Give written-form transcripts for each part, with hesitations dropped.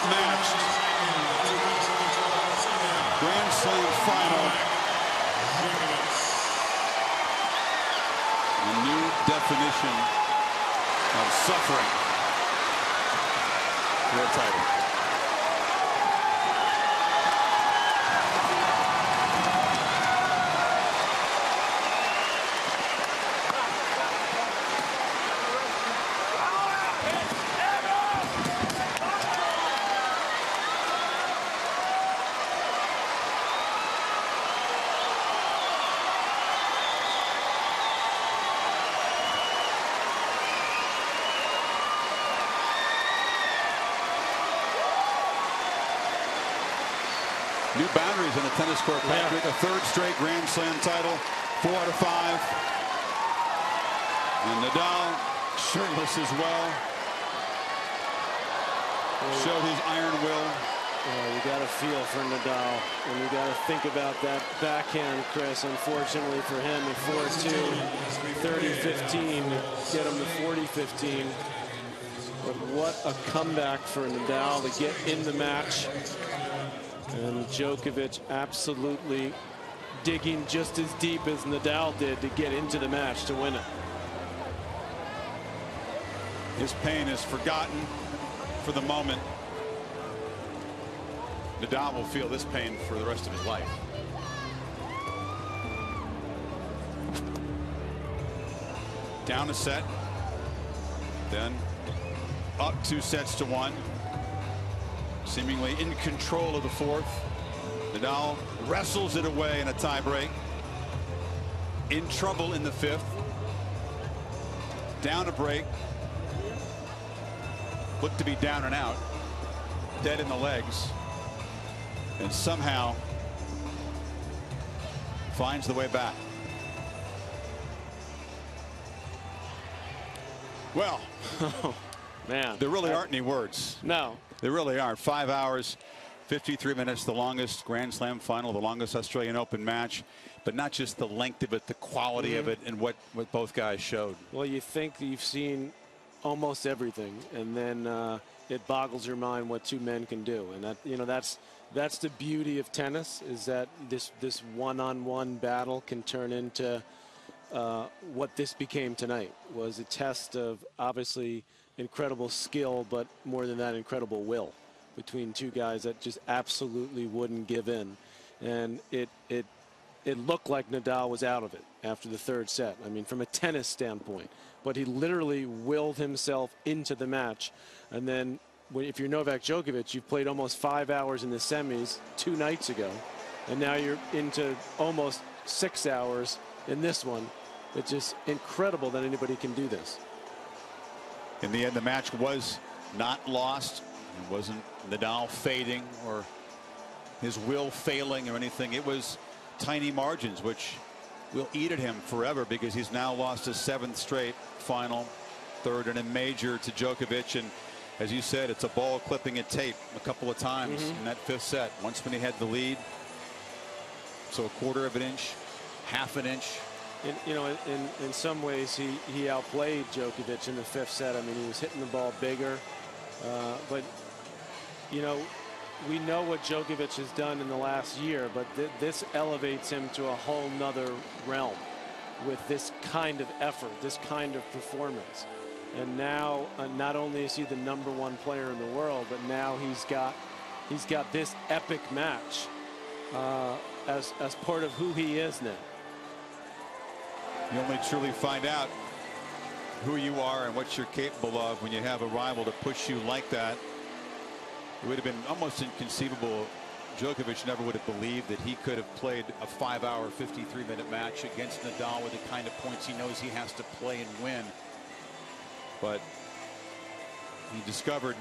matched Grand Slam final. A new definition of suffering for a title. New boundaries on the tennis court, Patrick. A third straight Grand Slam title, 4 out of 5. And Nadal, shirtless as well, showed his iron will. You got to feel for Nadal, and you got to think about that backhand, Chris. Unfortunately for him, at 4-2, 30-15, get him to 40-15. But what a comeback for Nadal to get in the match. And Djokovic absolutely digging just as deep as Nadal did to get into the match to win it. His pain is forgotten for the moment. Nadal will feel this pain for the rest of his life. Down a set, then up 2-1. Seemingly in control of the fourth. Nadal wrestles it away in a tiebreak. In trouble in the fifth. Down a break. Looked to be down and out. Dead in the legs. And somehow finds the way back. Well, man, there really aren't any words. No. They really are. 5 hours, 53 minutes, the longest Grand Slam final, the longest Australian Open match. But not just the length of it, the quality of it, and what both guys showed. Well, you think that you've seen almost everything, and then it boggles your mind what two men can do. And that, that's the beauty of tennis, is that this one-on-one battle can turn into what this became tonight. Was a test of obviously incredible skill, but more than that, incredible will between two guys that just absolutely wouldn't give in. And it looked like Nadal was out of it after the third set. I mean, from a tennis standpoint, but he literally willed himself into the match. And then if you're Novak Djokovic, you've played almost 5 hours in the semis 2 nights ago, and now you're into almost 6 hours in this one. It's just incredible that anybody can do this. In the end, the match was not lost. It wasn't Nadal fading or his will failing or anything. It was tiny margins, which will eat at him forever, because he's now lost his 7th straight final, third in a major to Djokovic. And as you said, it's a ball clipping at tape a couple of times in that 5th set. Once when he had the lead, so 1/4 of an inch, 1/2 an inch. In some ways, he outplayed Djokovic in the 5th set. I mean, he was hitting the ball bigger. But, we know what Djokovic has done in the last year, but this elevates him to a whole nother realm with this kind of effort, this kind of performance. And now, not only is he the #1 player in the world, but now he's got this epic match as part of who he is now. You only truly find out who you are and what you're capable of when you have a rival to push you like that. It would have been almost inconceivable. Djokovic never would have believed that he could have played a 5-hour, 53-minute match against Nadal with the kind of points he knows he has to play and win. But he discovered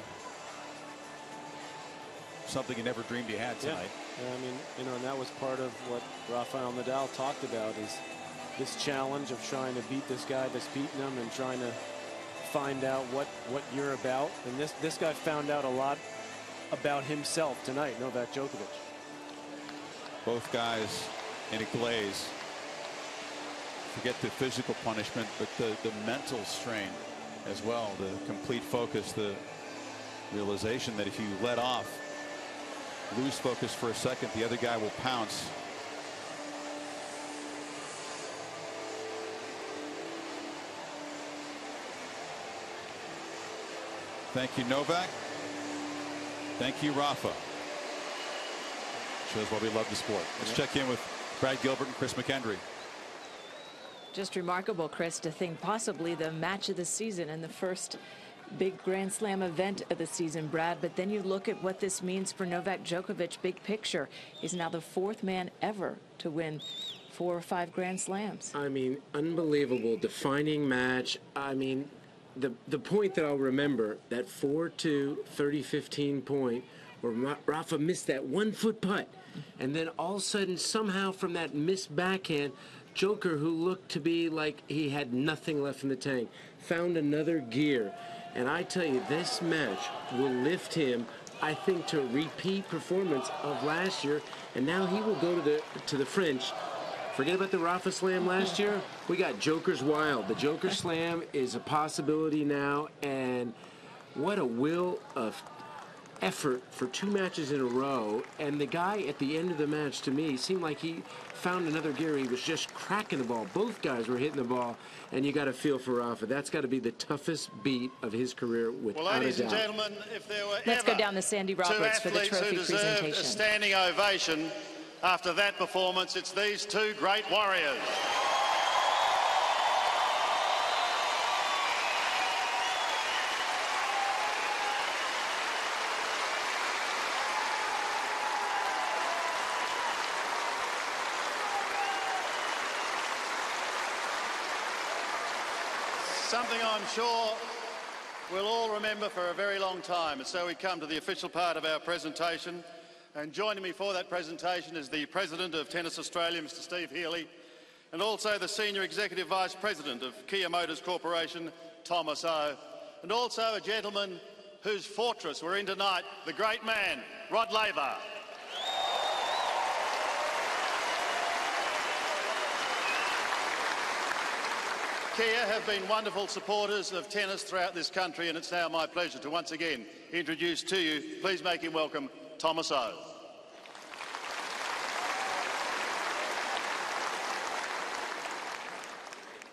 something he never dreamed he had tonight. Yeah. I mean, and that was part of what Rafael Nadal talked about, is this challenge of trying to beat this guy that's beating him and trying to find out what you're about. And this guy found out a lot about himself tonight, Novak Djokovic. Both guys in a glaze. Forget the physical punishment, but the mental strain as well, the complete focus, the Realization that if you let off, lose focus for a second, the other guy will pounce. Thank you, Novak. Thank you, Rafa. Shows why we love the sport. Let's check in with Brad Gilbert and Chris McKendry. Just remarkable, Chris, to think possibly the match of the season and the first big Grand Slam event of the season, Brad. But then you look at what this means for Novak Djokovic, big picture. He's now the 4th man ever to win 4 or 5 Grand Slams. I mean, unbelievable, defining match. I mean, the point that I'll remember, that 4-2, 30-15 point, where Rafa missed that 1-foot putt. And then all of a sudden, somehow from that missed backhand, Joker, who looked to be like he had nothing left in the tank, found another gear. And I tell you, this match will lift him, I think, to a repeat performance of last year. And now he will go to the French. Forget about the Rafa Slam last year. We got Joker's Wild. The Joker Slam is a possibility now. And what a will of effort for 2 matches in a row. And the guy at the end of the match, to me, seemed like he found another gear. He was just cracking the ball. Both guys were hitting the ball. And you got to feel for Rafa. That's got to be the toughest beat of his career without a doubt. Well, ladies and gentlemen, if there were Let's go down to Sandy Roberts for the trophy presentation. A standing ovation after that performance, it's these 2 great warriors. Something I'm sure we'll all remember for a very long time. And so we come to the official part of our presentation. And joining me for that presentation is the President of Tennis Australia, Mr. Steve Healy, and also the Senior Executive Vice President of Kia Motors Corporation, Thomas O, and also a gentleman whose fortress we're in tonight, the great man, Rod Laver. Kia have been wonderful supporters of tennis throughout this country, and it's now my pleasure to once again introduce to you, please make him welcome, Thomas O.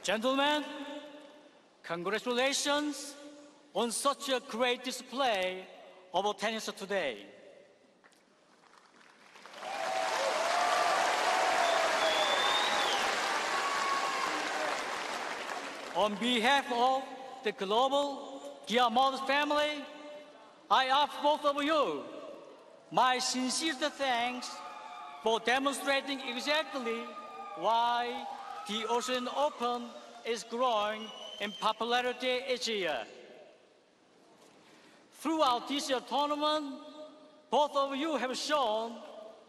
Gentlemen, congratulations on such a great display of tennis today. On behalf of the global Kia Motors family, I offer both of you my sincere thanks for demonstrating exactly why the Australian Open is growing in popularity each year. Throughout this year's tournament, both of you have shown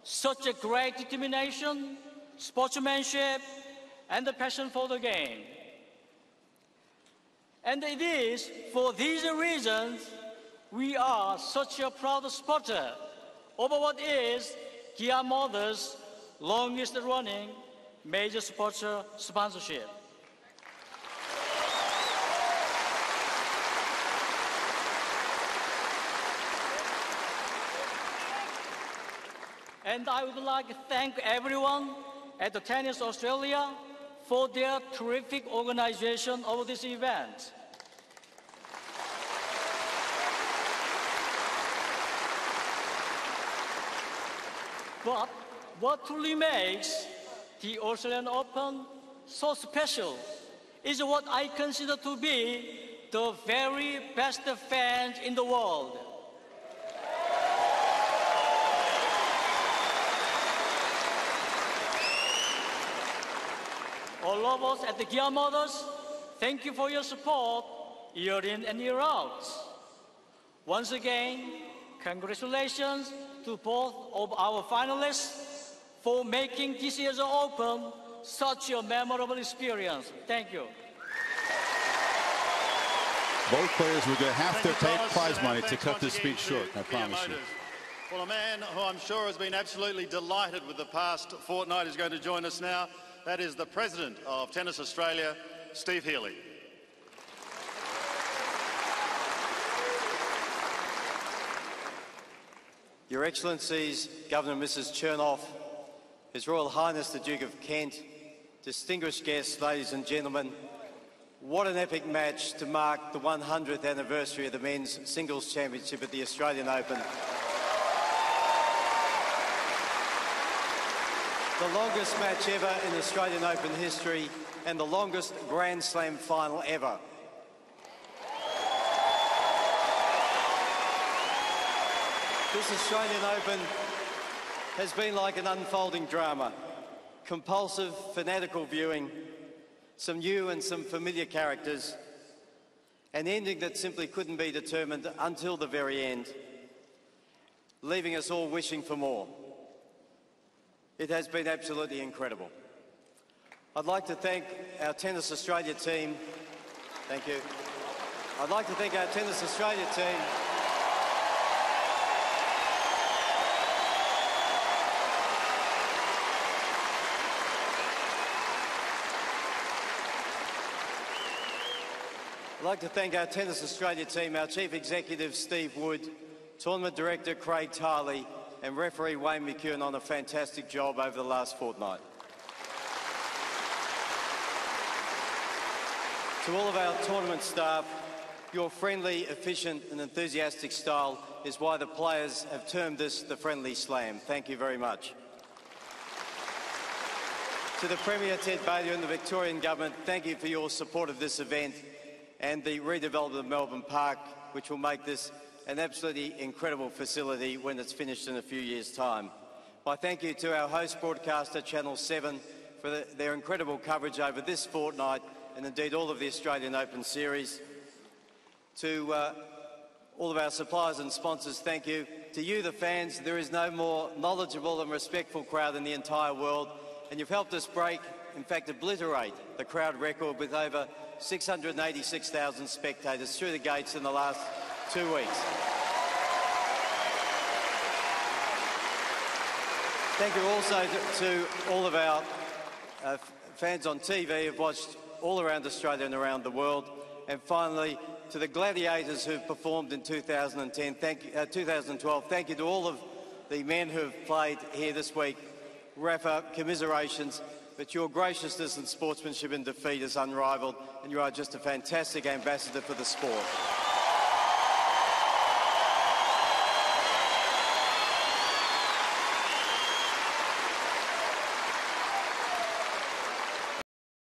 such a great determination, sportsmanship, and the passion for the game. And it is for these reasons we are such a proud supporter of what is Kia Motors' longest running major sports sponsorship. And I would like to thank everyone at the Tennis Australia for their terrific organization of this event. But what truly makes the Australian Open so special is what I consider to be the very best fans in the world. All of us at the Kia Motors, thank you for your support year in and year out. Once again, congratulations to both of our finalists for making this year's Open such a memorable experience. Thank you. Both players will get half their prize money to cut this speech short, I promise you. Well, a man who I'm sure has been absolutely delighted with the past fortnight is going to join us now. That is the President of Tennis Australia, Steve Healy. Your Excellencies, Governor Mrs. Chernoff, His Royal Highness the Duke of Kent, distinguished guests, ladies and gentlemen, what an epic match to mark the 100th anniversary of the Men's Singles Championship at the Australian Open. The longest match ever in Australian Open history and the longest Grand Slam final ever. This Australian Open has been like an unfolding drama. Compulsive, fanatical viewing, some new and some familiar characters, an ending that simply couldn't be determined until the very end, leaving us all wishing for more. It has been absolutely incredible. I'd like to thank our Tennis Australia team. Thank you. I'd like to thank our Tennis Australia team. I'd like to thank our Tennis Australia team, our Chief Executive Steve Wood, Tournament Director Craig Tarley and referee Wayne McEwen on a fantastic job over the last fortnight. To all of our tournament staff, your friendly, efficient and enthusiastic style is why the players have termed this the Friendly Slam. Thank you very much. To the Premier Ted Baillieu and the Victorian Government, thank you for your support of this event and the redevelopment of Melbourne Park, which will make this an absolutely incredible facility when it's finished in a few years' time. My thank you to our host broadcaster, Channel 7, for their incredible coverage over this fortnight and indeed all of the Australian Open Series. To all of our suppliers and sponsors, thank you. To you, the fans, there is no more knowledgeable and respectful crowd in the entire world, and you've helped us break, in fact obliterate, the crowd record with over 686,000 spectators through the gates in the last 2 weeks. Thank you also to all of our fans on TV who've watched all around Australia and around the world. And finally, to the gladiators who've performed in 2012, thank you to all of the men who've played here this week. Rafa, commiserations. But your graciousness and sportsmanship in defeat is unrivalled, and you are just a fantastic ambassador for the sport.